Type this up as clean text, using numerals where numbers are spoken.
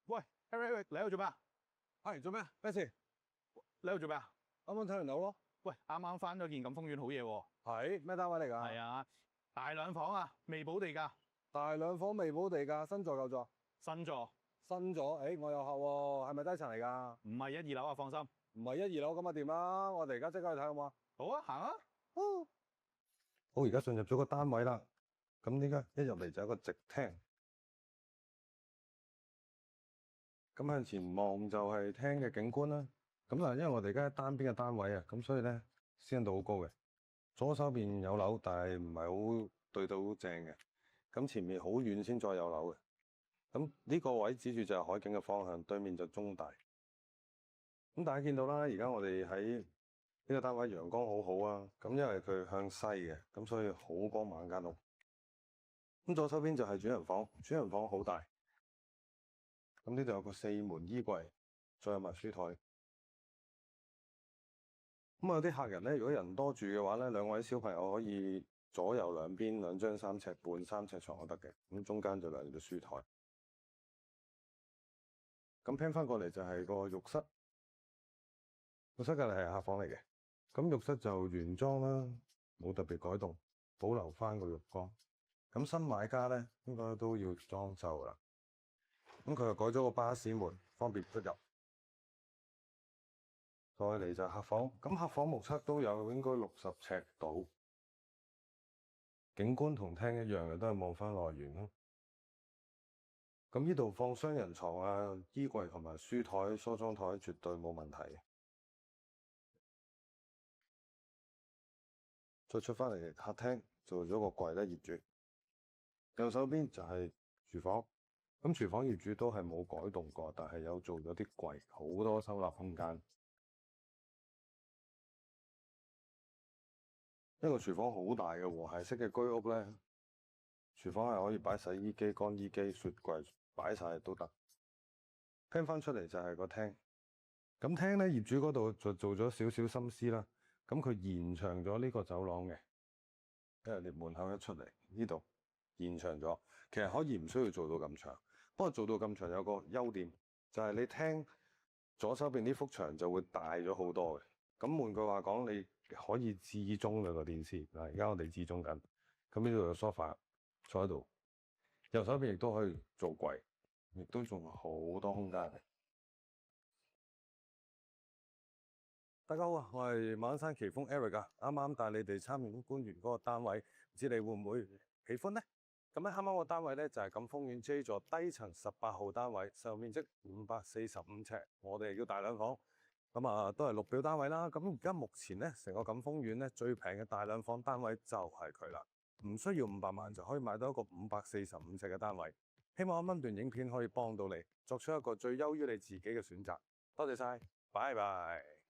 喂，Eric，你喺度做咩啊？係做咩？咩事？你喺度做咩啊？啱啱睇完樓咯。喂，啱啱翻咗件錦豐苑好嘢喎。係咩單位嚟㗎？係啊，大兩房啊，未補地價，大兩房未補地價，新座舊座？新座，新座，我有客喎，係咪低層嚟㗎？唔係一二樓啊，放心。唔係一二樓咁啊掂啦，我哋而家即刻去睇好嘛？好啊，行啊。好，而家進入咗個單位啦。咁呢家一入嚟就有一個直廳，咁向前望就係廳嘅景觀啦。咁嗱，因為我哋而家喺單邊嘅單位啊，咁所以咧私隱度好高嘅。左手邊有樓，但係唔係好對到好正嘅。咁前面好遠先再有樓嘅。咁呢個位指住就係海景嘅方向，對面就中大。咁大家見到啦，而家我哋喺呢個單位陽光好好啊。咁因為佢向西嘅，咁所以好光猛間屋。咁左手邊就係主人房，主人房好大。咁呢度有個4門衣櫃，再有埋書台。咁有啲客人咧，如果人多住嘅話咧，兩位小朋友可以左右兩邊2張3尺半3尺床都得嘅。咁中間就兩隻書台。咁拼翻過嚟就係個浴室，浴室隔離係客房嚟嘅。咁浴室就原裝啦，冇特別改動，保留翻個浴缸。咁新買家咧應該都要裝修啦。咁佢又改咗個巴士門，方便出入。再嚟就客房，咁客房目測都有應該60尺到。景觀同廳一樣嘅，都係望翻內園咯。咁呢度放雙人床啊、衣櫃同埋書台、梳妝台絕對冇問題。再出翻嚟客廳，做咗個櫃咧，業主。右手邊就係廚房，咁廚房業主都係冇改動過，但係有做咗啲櫃，好多收納空間。一個廚房好大嘅和諧式嘅居屋咧，廚房係可以擺洗衣機、乾衣機、雪櫃，擺晒都得。拼翻出嚟就係個廳，咁廳咧業主嗰度就做咗少少心思啦。咁佢延長咗呢個走廊嘅，因為你門口一出嚟呢度延長咗，其實可以唔需要做到咁長，不過做到咁長有個優點就係你廳左手邊呢幅牆就會大咗好多嘅。咁換句話講，你可以置中兩個電視嗱，而家我哋置中緊，咁呢度有 sofa 坐喺度，右手邊亦都可以做櫃，亦都仲有好多空間。大家好啊，我係馬鞍山奇峰 Eric 啊，啱啱帶你哋參觀完嗰個單位，唔知你會唔會喜歡呢？咁咧，啱啱個單位咧就係錦豐苑 J 座低層18號單位，實用面積545尺，我哋叫大兩房，咁啊都係綠表單位啦。咁而家目前咧，成個錦豐苑咧最平嘅大兩房單位就係佢啦，唔需要500萬就可以買到一個545尺嘅單位。希望啱啱段影片可以幫到你，作出一個最優於你自己嘅選擇。多謝晒，拜拜。